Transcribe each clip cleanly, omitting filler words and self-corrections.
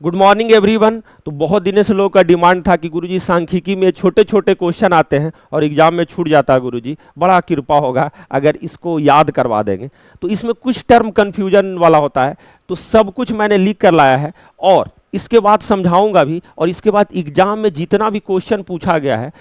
Good morning everyone. तो बहुत दिनों से लोगों का डिमांड था कि गुरुजी सांख्यिकी में छोटे छोटे क्वेश्चन आते हैं और एग्जाम में छूट जाता है। गुरुजी बड़ा कृपा होगा अगर इसको याद करवा देंगे। तो इसमें कुछ टर्म कन्फ्यूजन वाला होता है, तो सब कुछ मैंने लिख कर लाया है और इसके बाद समझाऊंगा भी। और इसके बाद एग्जाम में जितना भी क्वेश्चन पूछा गया है,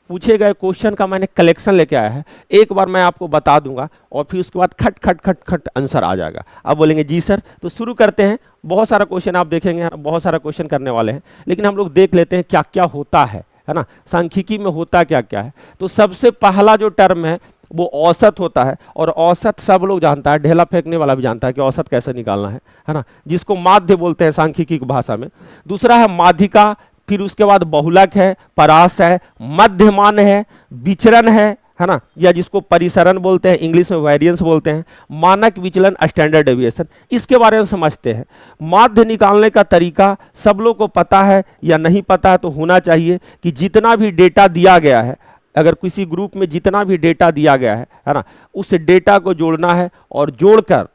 पूछे गए क्वेश्चन का मैंने कलेक्शन लेके आया है, एक बार मैं आपको बता दूंगा और फिर उसके बाद खट खट खट खट आंसर आ जाएगा। अब बोलेंगे जी सर, तो शुरू करते हैं। बहुत सारा क्वेश्चन आप देखेंगे, बहुत सारा क्वेश्चन करने वाले हैं, लेकिन हम लोग देख लेते हैं क्या क्या होता है ना, सांख्यिकी में होता क्या क्या है। तो सबसे पहला जो टर्म है वो औसत होता है, और औसत सब लोग जानता है, ढेला फेंकने वाला भी जानता है कि औसत कैसे निकालना है ना, जिसको माध्य बोलते हैं सांख्यिकी की भाषा में। दूसरा है माध्यिका, फिर उसके बाद बहुलक है, परास है, मध्यमान है, विचरण है ना, या जिसको परिसरण बोलते हैं, इंग्लिश में वेरिएंस बोलते हैं, मानक विचलन स्टैंडर्ड डेविएशन। इसके बारे में समझते हैं। माध्य निकालने का तरीका सब लोग को पता है या नहीं पता है, तो होना चाहिए कि जितना भी डेटा दिया गया है, अगर किसी ग्रुप में जितना भी डेटा दिया गया है ना, उस डेटा को जोड़ना है और जोड़कर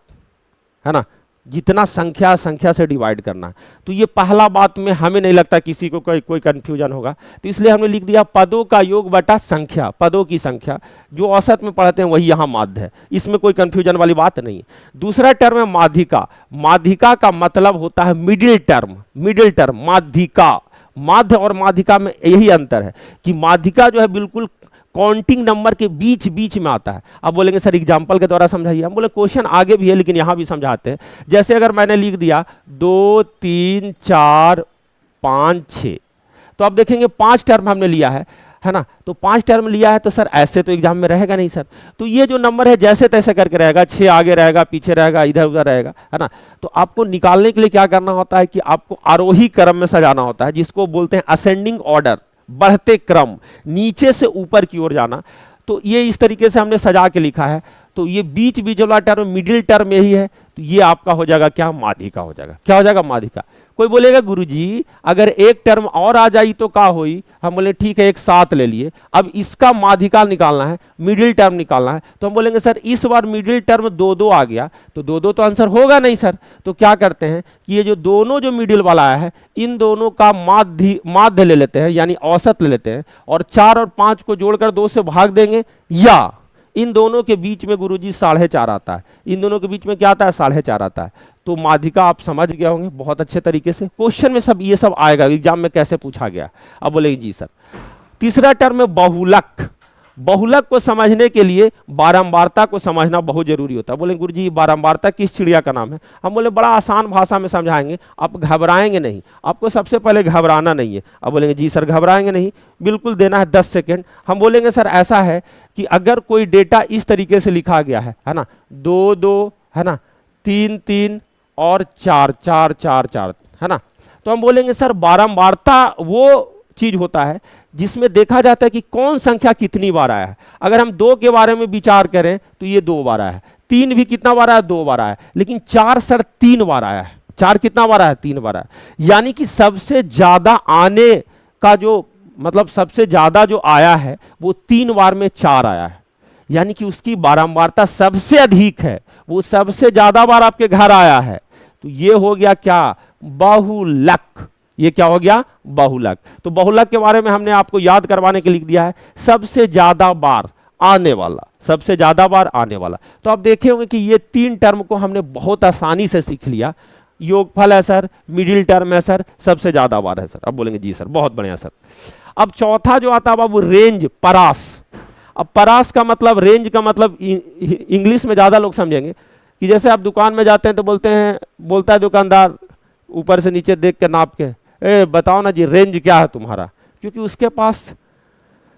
है ना जितना संख्या से डिवाइड करना है। तो ये पहला बात में हमें नहीं लगता किसी को कोई कंफ्यूजन होगा, तो इसलिए हमने लिख दिया पदों का योग बटा संख्या, पदों की संख्या। जो औसत में पढ़ते हैं वही यहाँ माध्य है, इसमें कोई कंफ्यूजन वाली बात नहीं है। दूसरा टर्म है माध्यिका। माध्यिका का मतलब होता है मिडिल टर्म, मिडिल टर्म माध्यिका। माध्य और माध्यिका में यही अंतर है कि माध्यिका जो है बिल्कुल काउंटिंग नंबर के बीच बीच में आता है। अब बोलेंगे सर एग्जाम्पल के द्वारा समझाइए। हम बोले क्वेश्चन आगे भी है लेकिन यहां भी समझाते हैं। जैसे अगर मैंने लिख दिया 2 3 4 5 6, तो अब देखेंगे 5 टर्म हमने लिया है ना, तो 5 टर्म लिया है, तो सर ऐसे तो एग्जाम में रहेगा नहीं सर। तो ये जो नंबर है जैसे तैसे करके रहेगा, 6 आगे रहेगा, पीछे रहेगा, इधर उधर रहेगा, है ना। तो आपको निकालने के लिए क्या करना होता है कि आपको आरोही क्रम में सजाना होता है, जिसको बोलते हैं असेंडिंग ऑर्डर, बढ़ते क्रम, नीचे से ऊपर की ओर जाना। तो ये इस तरीके से हमने सजा के लिखा है। तो ये बीच बीच वाला टर्म, मिडिल टर्म यही है, तो ये आपका हो जाएगा क्या, माध्यिका हो जाएगा। क्या हो जाएगा, माध्यिका। कोई बोलेगा गुरुजी अगर एक टर्म और आ जाई तो क्या होई। हम बोले ठीक है, एक साथ ले लिए, अब इसका माध्यिका निकालना है, मिडिल टर्म निकालना है। तो हम बोलेंगे सर इस बार मिडिल टर्म 2 2 आ गया, तो 2 2 तो आंसर होगा नहीं सर। तो क्या करते हैं कि ये जो दोनों जो मिडिल वाला आया है, इन दोनों का माध्य ले लेते हैं, यानी औसत ले लेते हैं, और 4 और 5 को जोड़कर 2 से भाग देंगे, या इन दोनों के बीच में गुरुजी 4.5 आता है। इन दोनों के बीच में क्या आता है, 4.5 आता है। तो माध्यिका आप समझ गए होंगे बहुत अच्छे तरीके से। क्वेश्चन में सब ये सब आएगा, एग्जाम में कैसे पूछा गया। अब बोलेंगे जी सर। तीसरा टर्म है बहुलक। बहुलक को समझने के लिए बारंबारता को समझना बहुत जरूरी होता है। बोलेंगे गुरुजी बारंबारता किस चिड़िया का नाम है। हम बोले बड़ा आसान भाषा में समझाएंगे, आप घबराएंगे नहीं, आपको सबसे पहले घबराना नहीं है। अब बोलेंगे जी सर घबराएंगे नहीं, बिल्कुल देना है 10 सेकेंड। हम बोलेंगे सर ऐसा है कि अगर कोई डेटा इस तरीके से लिखा गया है ना, 2 2 है ना, 3 3 और 4 4 4 4 है ना, तो हम बोलेंगे सर बारंबारता वो चीज होता है जिसमें देखा जाता है कि कौन संख्या कितनी बार आया है। अगर हम 2 के बारे में विचार करें तो ये 2 बार आया है, 3 भी कितना बार आया, 2 बार आया है, लेकिन 4 सर 3 बार आया है। 4 कितना बार आया, 3 बार आया, यानी कि सबसे ज्यादा आने का जो मतलब सबसे ज्यादा जो आया है वो 3 बार में 4 आया है, यानी कि उसकी बारंबारता सबसे अधिक है, वो सबसे ज्यादा बार आपके घर आया है। तो ये हो गया क्या, बहुलक। ये क्या हो गया, बहुलक। तो बहुलक के बारे में हमने आपको याद करवाने के लिख दिया है सबसे ज्यादा बार आने वाला, सबसे ज्यादा बार आने वाला। तो आप देखे होंगे कि ये 3 टर्म को हमने बहुत आसानी से सीख लिया। योगफल है सर, मिडिल टर्म है सर, सबसे ज्यादा बार है सर। अब बोलेंगे जी सर बहुत बढ़िया सर। अब चौथा जो आता है बाबू रेंज, परास। अब परास का मतलब, रेंज का मतलब इंग्लिश में ज्यादा लोग समझेंगे कि जैसे आप दुकान में जाते हैं तो बोलता है दुकानदार ऊपर से नीचे देख के नाप के, बताओ ना जी रेंज क्या है तुम्हारा, क्योंकि उसके पास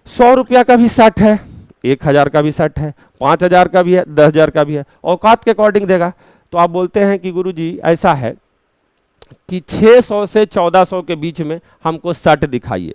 100 रुपया का भी सेट है, 1000 का भी सेट है, 5000 का भी है, 10,000 का भी है, औकात के अकॉर्डिंग देगा। तो आप बोलते हैं कि गुरुजी ऐसा है कि 600 से 1400 के बीच में हमको सेट दिखाइए,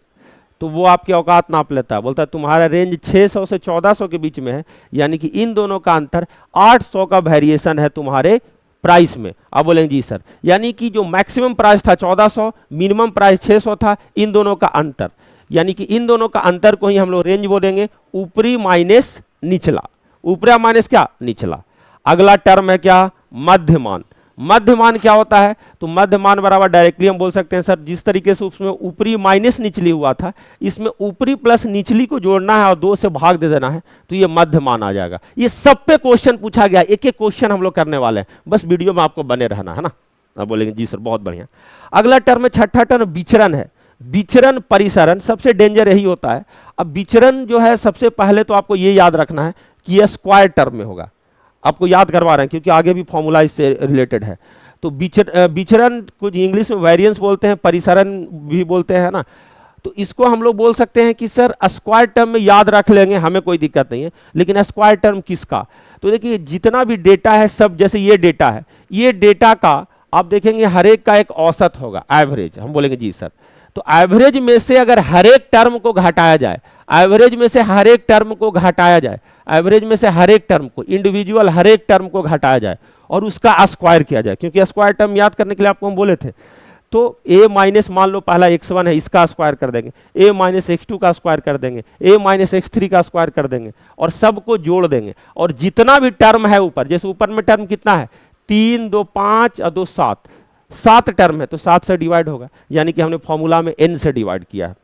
तो वो आपकी औकात नाप लेता है, बोलता है तुम्हारा रेंज 600 से 1400 के बीच में है, यानी कि इन दोनों का अंतर 800 का वेरिएशन है तुम्हारे प्राइस में। अब बोलेंगे जी सर, यानी कि जो मैक्सिमम प्राइस था 1400, मिनिमम प्राइस 600 था, इन दोनों का अंतर, यानी कि इन दोनों का अंतर को ही हम लोग रेंज बोलेंगे, ऊपरी माइनस निचला, ऊपरी माइनस क्या, निचला। अगला टर्म है क्या, मध्यमान। मध्यमान क्या होता है, तो मध्यमान बराबर डायरेक्टली हम बोल सकते हैं सर, जिस तरीके से उसमें ऊपरी माइनस निचली हुआ था, इसमें ऊपरी प्लस निचली को जोड़ना है और 2 से भाग दे देना है, तो ये मध्यमान आ जाएगा। ये सब पे क्वेश्चन पूछा गया, एक एक क्वेश्चन हम लोग करने वाले हैं, बस वीडियो में आपको बने रहना है ना। आप बोलेंगे जी सर बहुत बढ़िया। अगला टर्म है, छठा टर्म विचरण है। विचरण परिसरण सबसे डेंजर यही होता है। अब विचरण जो है सबसे पहले तो आपको ये याद रखना है कि यह स्क्वायर टर्म में होगा, आपको याद करवा रहे हैं क्योंकि आगे भी फॉर्मूला इससे रिलेटेड है। तो विचरण कुछ इंग्लिश में वेरिएंस बोलते हैं, परिसरण भी बोलते हैं ना, तो इसको हम लोग बोल सकते हैं कि सर स्क्वायर टर्म में याद रख लेंगे, हमें कोई दिक्कत नहीं है, लेकिन स्क्वायर टर्म किसका, तो देखिए जितना भी डेटा है सब, जैसे ये डेटा है, ये डेटा का आप देखेंगे हर एक का एक औसत होगा, एवरेज हम बोलेंगे जी सर। तो एवरेज में से अगर हर एक टर्म को घटाया जाए, एवरेज में से हर एक टर्म को घटाया जाए, एवरेज में से हर एक टर्म को, इंडिविजुअल हर एक टर्म को घटाया जाए और उसका स्क्वायर किया जाए, क्योंकि स्क्वायर टर्म याद करने के लिए आपको हम बोले थे। तो a माइनस मान लो पहला x1 है, इसका स्क्वायर कर देंगे, a माइनस x2 का स्क्वायर कर देंगे, a माइनस x3 का स्क्वायर कर देंगे और सबको जोड़ देंगे, और जितना भी टर्म है ऊपर, जैसे ऊपर में टर्म कितना है 3, 2, 5 और 2, 7, 7 टर्म है तो 7 से डिवाइड होगा, यानी कि हमने फॉर्मूला में n से डिवाइड किया है।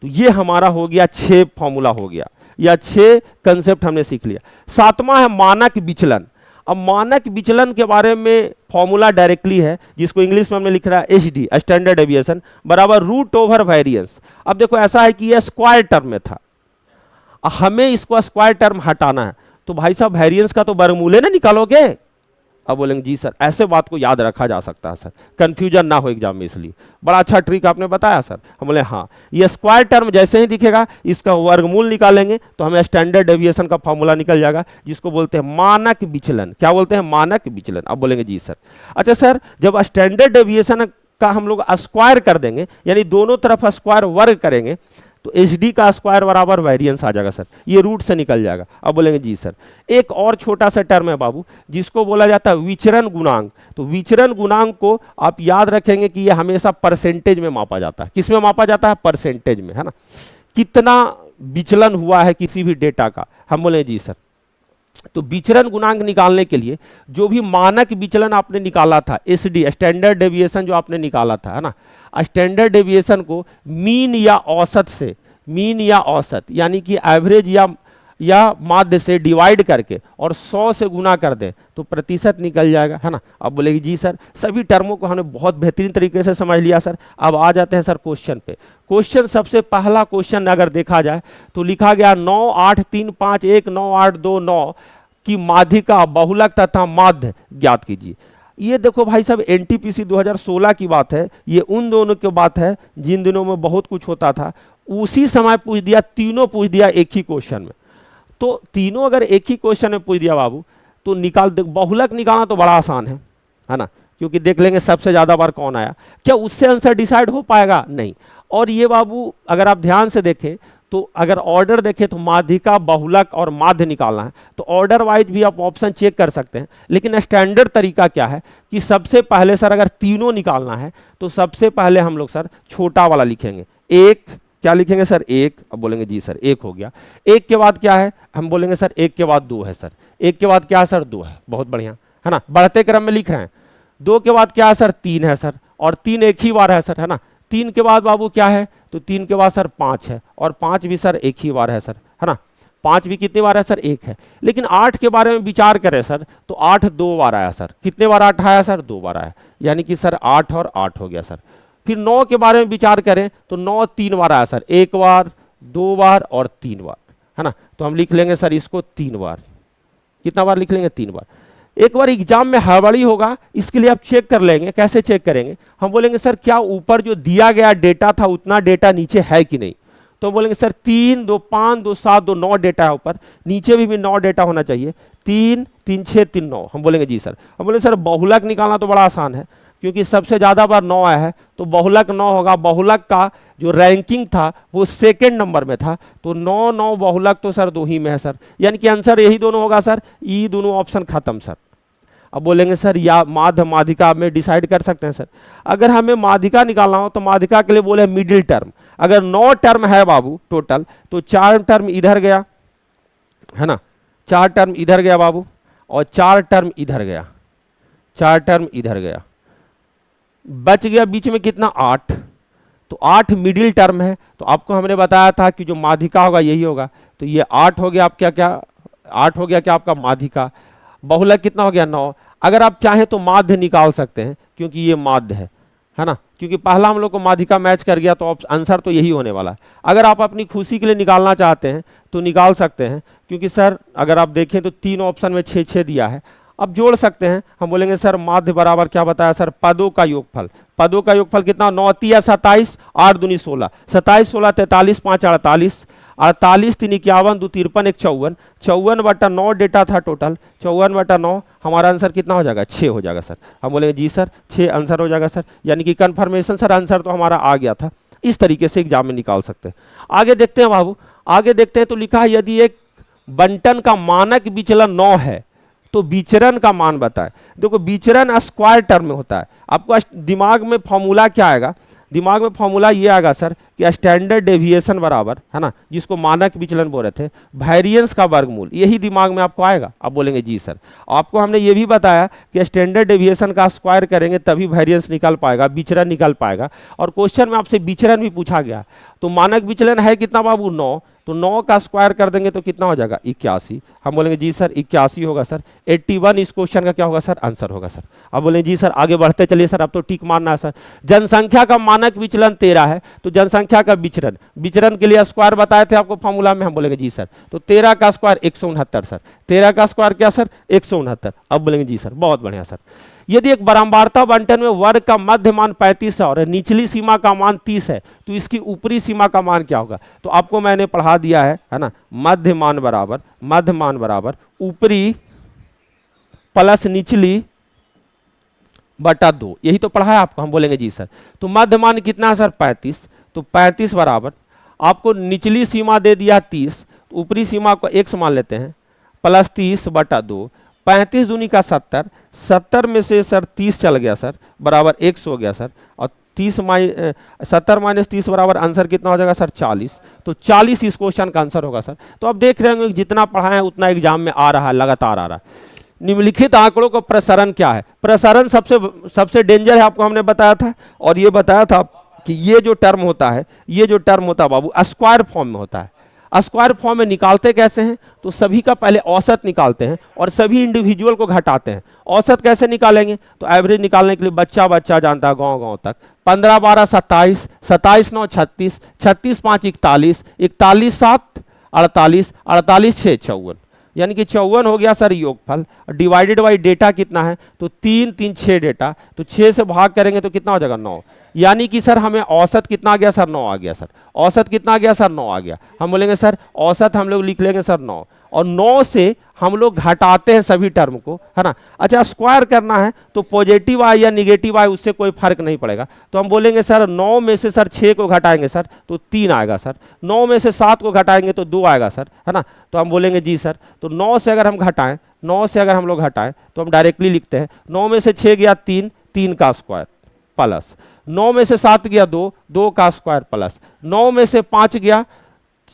तो ये हमारा हो गया 6 फॉर्मूला हो गया, या 6 कंसेप्ट हमने सीख लिया। सातवां है मानक विचलन। अब मानक विचलन के बारे में फॉर्मूला डायरेक्टली है, जिसको इंग्लिश में हमने लिख रहा है एचडी, स्टैंडर्ड डेविएशन बराबर रूट ओवर वेरिएंस। अब देखो ऐसा है कि यह स्क्वायर टर्म में था, हमें इसको स्क्वायर टर्म हटाना है, तो भाई साहब वेरिएंस का तो वर्गमूल ना निकालोगे। अब बोलेंगे जी सर, ऐसे बात को याद रखा जा सकता है सर, कंफ्यूजन ना हो एग्जाम में, इसलिए बड़ा अच्छा ट्रिक आपने बताया सर। हम बोले हाँ, ये स्क्वायर टर्म जैसे ही दिखेगा इसका वर्गमूल निकालेंगे तो हमें स्टैंडर्ड डेविएशन का फॉर्मूला निकल जाएगा, जिसको बोलते हैं मानक विचलन। क्या बोलते हैं? मानक विचलन। अब बोलेंगे जी सर, अच्छा सर जब स्टैंडर्ड डेविएशन का हम लोग स्क्वायर कर देंगे, यानी दोनों तरफ स्क्वायर वर्ग करेंगे, तो एच डी का स्क्वायर बराबर वेरिएंस आ जाएगा सर, ये रूट से निकल जाएगा। अब बोलेंगे जी सर, एक और छोटा सा टर्म है बाबू, जिसको बोला जाता है विचरण गुणांक। तो विचरण गुणांक को आप याद रखेंगे कि ये हमेशा परसेंटेज में मापा जाता है। किस में मापा जाता है? परसेंटेज में, है ना। कितना विचलन हुआ है किसी भी डेटा का, हम बोले जी सर। तो विचरण गुणांक निकालने के लिए जो भी मानक विचलन आपने निकाला था, एसडी स्टैंडर्ड डेविएशन जो आपने निकाला था, है ना, स्टैंडर्ड डेविएशन को मीन या औसत से, मीन या औसत यानी कि एवरेज या माध्य से डिवाइड करके और 100 से गुना कर दें तो प्रतिशत निकल जाएगा, है ना। अब बोलेगी जी सर, सभी टर्मों को हमने बहुत बेहतरीन तरीके से समझ लिया सर। अब आ जाते हैं सर क्वेश्चन पे। क्वेश्चन सबसे पहला क्वेश्चन अगर देखा जाए तो लिखा गया 9, 8, 3, 5, 1, 9, 8, 2, 9 की माध्यिका, बहुलक तथा माध्य ज्ञात कीजिए। ये देखो भाई साहब, एनटीपीसी 2016 की बात है, ये उन दोनों की बात है जिन दिनों में बहुत कुछ होता था। उसी समय पूछ दिया, तीनों पूछ दिया एक ही क्वेश्चन में। तो तीनों अगर एक ही क्वेश्चन में पूछ दिया बाबू, तो बहुलक निकालना तो बड़ा आसान है ना, क्योंकि देख लेंगे सबसे ज़्यादा बार कौन आया, क्या उससे आंसर डिसाइड हो पाएगा? नहीं। और ये बाबू अगर आप ध्यान से देखें तो अगर ऑर्डर देखें तो माध्यिका, बहुलक और माध्य निकालना है, तो ऑर्डर वाइज भी आप ऑप्शन चेक कर सकते हैं। लेकिन स्टैंडर्ड तरीका क्या है कि सबसे पहले सर अगर तीनों निकालना है तो सबसे पहले हम लोग सर छोटा वाला लिखेंगे, एक। क्या लिखेंगे सर? एक। अब बोलेंगे जी सर, एक हो गया। एक के बाद क्या है? हम बोलेंगे सर एक के बाद 2 है सर। एक के बाद क्या है सर? 2 है। बहुत बढ़िया, है ना, बढ़ते क्रम में लिख रहे हैं। 2 के बाद क्या है सर? 3 है सर, और 3 एक ही बार है सर, है ना। 3 के बाद बाबू क्या है? तो 3 के बाद सर 5 है, और 5 भी सर एक ही बार है सर, है ना। 5 भी कितनी बार है सर? 1 है। लेकिन 8 के बारे में विचार करें सर, तो 8 2 बार आया सर। कितने बार 8 आया सर? 2 बार आया, यानी कि सर 8 और 8 हो गया सर। फिर 9 के बारे में विचार करें तो 9 3 बार आया सर, 1 बार, 2 बार और 3 बार, है ना। तो हम लिख लेंगे सर इसको 3 बार। कितना बार लिख लेंगे? 3 बार। एक बार एग्जाम में हड़बड़ी होगा, इसके लिए आप चेक कर लेंगे। कैसे चेक करेंगे? हम बोलेंगे सर क्या ऊपर जो दिया गया डेटा था उतना डेटा नीचे है कि नहीं। तो बोलेंगे सर 3, 2, 5, 2, 7, 2, 9 डेटा है ऊपर, नीचे भी 9 डेटा होना चाहिए। 3, 3, 6, 3, 9। हम बोलेंगे जी सर। हम बोलेंगे सर बहुलक निकालना तो बड़ा आसान है, क्योंकि सबसे ज़्यादा बार 9 आया है, तो बहुलक 9 होगा। बहुलक का जो रैंकिंग था वो सेकेंड नंबर में था, तो 9, 9 बहुलक तो सर 2 ही में है सर, यानी कि आंसर यही दोनों होगा सर। ये दोनों ऑप्शन खत्म सर। अब बोलेंगे सर या माध्य माध्यिका में डिसाइड कर सकते हैं सर। अगर हमें माध्यिका निकालना हो तो माध्यिका के लिए बोले मिडिल टर्म। अगर 9 टर्म है बाबू टोटल, तो 4 टर्म इधर गया, है ना, 4 टर्म इधर गया बाबू, और 4 टर्म इधर गया। 4 टर्म इधर गया, बच गया बीच में कितना 8, तो 8 मिडिल टर्म है। तो आपको हमने बताया था कि जो माध्यिका होगा यही होगा, तो ये 8 हो गया, आप क्या क्या 8 हो गया क्या आपका माध्यिका। बहुलक कितना हो गया 9। अगर आप चाहें तो माध्य निकाल सकते हैं क्योंकि ये माध्य है ना, क्योंकि पहला हम लोग को माध्यिका मैच कर गया तो आंसर तो यही होने वाला है। अगर आप अपनी खुशी के लिए निकालना चाहते हैं तो निकाल सकते हैं, क्योंकि सर अगर आप देखें तो 3 ऑप्शन में 6 दिया है। अब जोड़ सकते हैं, हम बोलेंगे सर माध्य बराबर क्या बताया सर, पदों का योगफल। पदों का योगफल कितना 9 तिया 27, 8 दूनी 16, 27 16 43, 5 48, 48 3 51, 2 53, 1 54, 54/9 डेटा था टोटल, 54/9 हमारा आंसर कितना हो जाएगा 6 हो जाएगा सर। हम बोलेंगे जी सर 6 आंसर हो जाएगा सर, यानी कि कंफर्मेशन सर आंसर तो हमारा आ गया था। इस तरीके से एग्जाम में निकाल सकते हैं। आगे देखते हैं बाबू, आगे देखते हैं तो लिखा है यदि एक बंटन का मानक विचलन 9 है तो विचरण का मान बताएं। देखो विचरण स्क्वायर टर्म में होता है, आपको दिमाग में फॉर्मूला क्या आएगा, दिमाग में फॉर्मूला ये आएगा सर कि स्टैंडर्ड डेविएशन बराबर है ना, जिसको मानक विचलन बोल रहे थे, वेरिएंस का वर्गमूल, यही दिमाग में आपको आएगा। आप बोलेंगे जी सर। आपको हमने ये भी बताया कि स्टैंडर्ड डेविएशन का स्क्वायर करेंगे तभी वेरिएंस निकल पाएगा, विचरण निकल पाएगा। और क्वेश्चन में आपसे विचरण भी पूछा गया, तो मानक विचलन है कितना बाबू 9, तो 9 का स्क्वायर कर देंगे तो कितना हो जाएगा 81। हम बोलेंगे जी सर 81 होगा सर, 81 इस क्वेश्चन का क्या होगा सर आंसर होगा सर। अब बोलेंगे जी सर आगे बढ़ते चलिए सर, अब तो टिक मारना है सर। जनसंख्या का मानक विचलन 13 है, तो जनसंख्या का विचरण, विचरण के लिए स्क्वायर बताए थे आपको फॉर्मूला में, हम बोलेंगे जी सर। तो 13 का स्क्वायर 169 सर, 13 का स्क्वायर क्या सर 169। अब बोलेंगे जी सर बहुत बढ़िया सर। यदि एक बारंबारता बंटन में वर्ग का मध्य मान 35 है और निचली सीमा का मान 30 है तो इसकी ऊपरी सीमा का मान क्या होगा। तो आपको मैंने पढ़ा दिया है ना, मध्य मान बराबर ऊपरी प्लस निचली बटा 2, यही तो पढ़ा है आपको। हम बोलेंगे जी सर। तो मध्य मान कितना है सर 35, तो 35 बराबर आपको निचली सीमा दे दिया 30, ऊपरी सीमा को x मान लेते हैं, प्लस 30 बटा 2, 35 दूनी का 70, 70 में से सर 30 चल गया सर, बराबर 100 हो गया सर। और 70 माइनस 30 बराबर आंसर कितना हो जाएगा सर 40। तो 40 इस क्वेश्चन का आंसर होगा सर। तो अब देख रहे होंगे जितना पढ़ाए हैं उतना एग्जाम में आ रहा है, लगातार आ रहा है। निम्नलिखित आंकड़ों का प्रसारण क्या है। प्रसारण सबसे डेंजर है, आपको हमने बताया था, और ये बताया था कि ये जो टर्म होता है बाबू स्क्वायर फॉर्म में होता है। स्क्वायर फॉर्म में निकालते कैसे हैं, तो सभी का पहले औसत निकालते हैं और सभी इंडिविजुअल को घटाते हैं। औसत कैसे निकालेंगे, तो एवरेज निकालने के लिए बच्चा जानता है गांव तक। 15 12 27, 27 9 36, 36 5 41, 41 7 48, 48 6 54, यानी कि 54 हो गया सर योगफल। डिवाइडेड बाई डेटा कितना है, तो 3 3 6 डेटा, तो 6 से भाग करेंगे तो कितना हो जाएगा 9, यानी कि सर हमें औसत कितना आ गया सर 9 आ गया सर। औसत कितना आ गया सर 9 आ गया। हम बोलेंगे सर औसत हम लोग लिख लेंगे सर 9, और 9 से हम लोग घटाते हैं सभी टर्म को, है ना। अच्छा स्क्वायर करना है तो पॉजिटिव आए या निगेटिव आए उससे कोई फर्क नहीं पड़ेगा। तो हम बोलेंगे सर 9 में से सर 6 को घटाएंगे सर तो 3 आएगा सर, 9 में से 7 को घटाएंगे तो 2 आएगा सर, है ना। तो हम बोलेंगे जी सर। तो 9 से अगर हम घटाएं, 9 से अगर हम लोग घटाएं तो हम डायरेक्टली लिखते हैं 9 में से 6 गया 3, 3 का स्क्वायर प्लस 9 में से 7 गया 2, 2 का स्क्वायर प्लस 9 में से 5 गया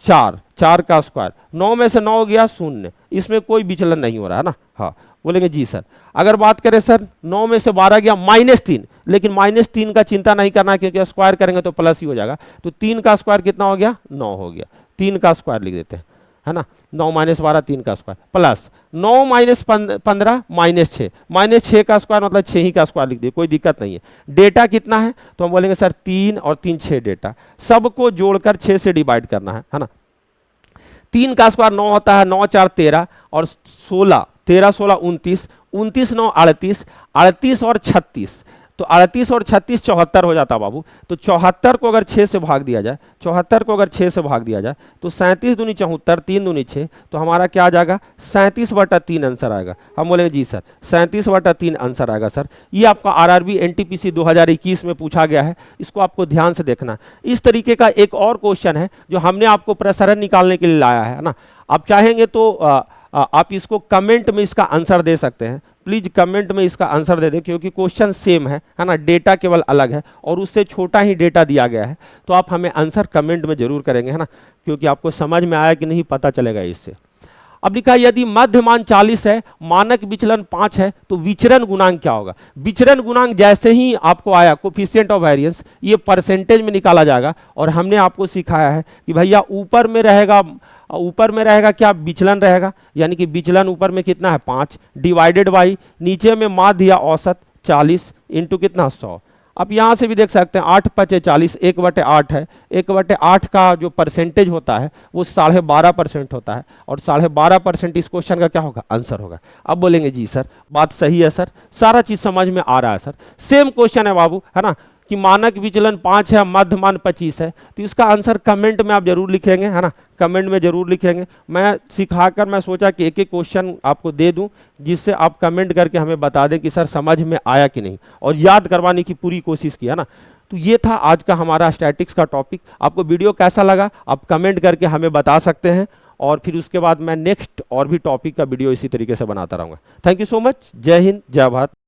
4, 4 का स्क्वायर, 9 में से 9 गया 0, इसमें कोई विचलन नहीं हो रहा है ना। हाँ बोलेंगे जी सर। अगर बात करें सर 9 में से 12 गया -3, लेकिन -3 का चिंता नहीं करना क्योंकि स्क्वायर करेंगे तो प्लस ही हो जाएगा। तो 3 का स्क्वायर कितना हो गया 9 हो गया, 3 का स्क्वायर लिख देते हैं, है ना। 9 - 12 3 का स्क्वायर प्लस 9 - 15 -6, -6 का स्क्वायर मतलब 6 ही का स्क्वायर लिख दिए, कोई दिक्कत नहीं है। डेटा कितना है, तो हम बोलेंगे सर 3 और 3 6 डेटा, सबको जोड़कर 6 से डिवाइड करना है ना। 3 का स्क्वायर 9 होता है, 9 4 13 और 16, 13 16 29, 29 9 38, 38 और 36, तो 38 और 36 74 हो जाता बाबू। तो 74 को अगर 6 से भाग दिया जाए, 74 को अगर 6 से भाग दिया जाए तो 37 दूनी 74, 3 दूनी 6, तो हमारा क्या आ जाएगा 37/3 आंसर आएगा। हम बोलेंगे जी सर 37/3 आंसर आएगा सर। ये आपका आरआरबी एनटीपीसी 2021 में पूछा गया है, इसको आपको ध्यान से देखना है। इस तरीके का एक और क्वेश्चन है जो हमने आपको प्रसारण निकालने के लिए लाया है ना। आप चाहेंगे तो आप इसको कमेंट में इसका आंसर दे सकते हैं, प्लीज कमेंट में इसका आंसर दे दें, क्योंकि क्वेश्चन सेम है ना, डेटा केवल अलग है और उससे छोटा ही डेटा दिया गया है। तो आप हमें आंसर कमेंट में जरूर करेंगे, है ना, क्योंकि आपको समझ में आया कि नहीं पता चलेगा इससे। अब लिखा है यदि मध्यमान 40 है, मानक विचलन 5 है, तो विचरण गुणांक क्या होगा। विचरण गुणांक जैसे ही आपको आया कोफिशिएंट ऑफ वेरिएंस, ये परसेंटेज में निकाला जाएगा। और हमने आपको सिखाया है कि भैया ऊपर में रहेगा क्या, विचलन रहेगा, यानी कि विचलन ऊपर में कितना है 5 डिवाइडेड बाई नीचे में माध्य या औसत 40 इंटू कितना 100। अब यहाँ से भी देख सकते हैं 8 पचे 40, 1/8 है। 1/8 का जो परसेंटेज होता है वो 12.5% होता है, और 12.5% इस क्वेश्चन का क्या होगा, आंसर होगा। अब बोलेंगे जी सर बात सही है सर, सारा चीज समझ में आ रहा है सर, सेम क्वेश्चन है बाबू, है ना, कि मानक विचलन 5 है, मध्यमान 25 है, तो इसका आंसर कमेंट में आप जरूर लिखेंगे, है ना, कमेंट में जरूर लिखेंगे। मैं सिखाकर मैं सोचा कि एक एक क्वेश्चन आपको दे दूं, जिससे आप कमेंट करके हमें बता दें कि सर समझ में आया कि नहीं, और याद करवाने की पूरी कोशिश की, है ना। तो ये था आज का हमारा स्टैटिक्स का टॉपिक। आपको वीडियो कैसा लगा आप कमेंट करके हमें बता सकते हैं, और फिर उसके बाद मैं नेक्स्ट और भी टॉपिक का वीडियो इसी तरीके से बनाता रहूँगा। थैंक यू सो मच, जय हिंद, जय भारत।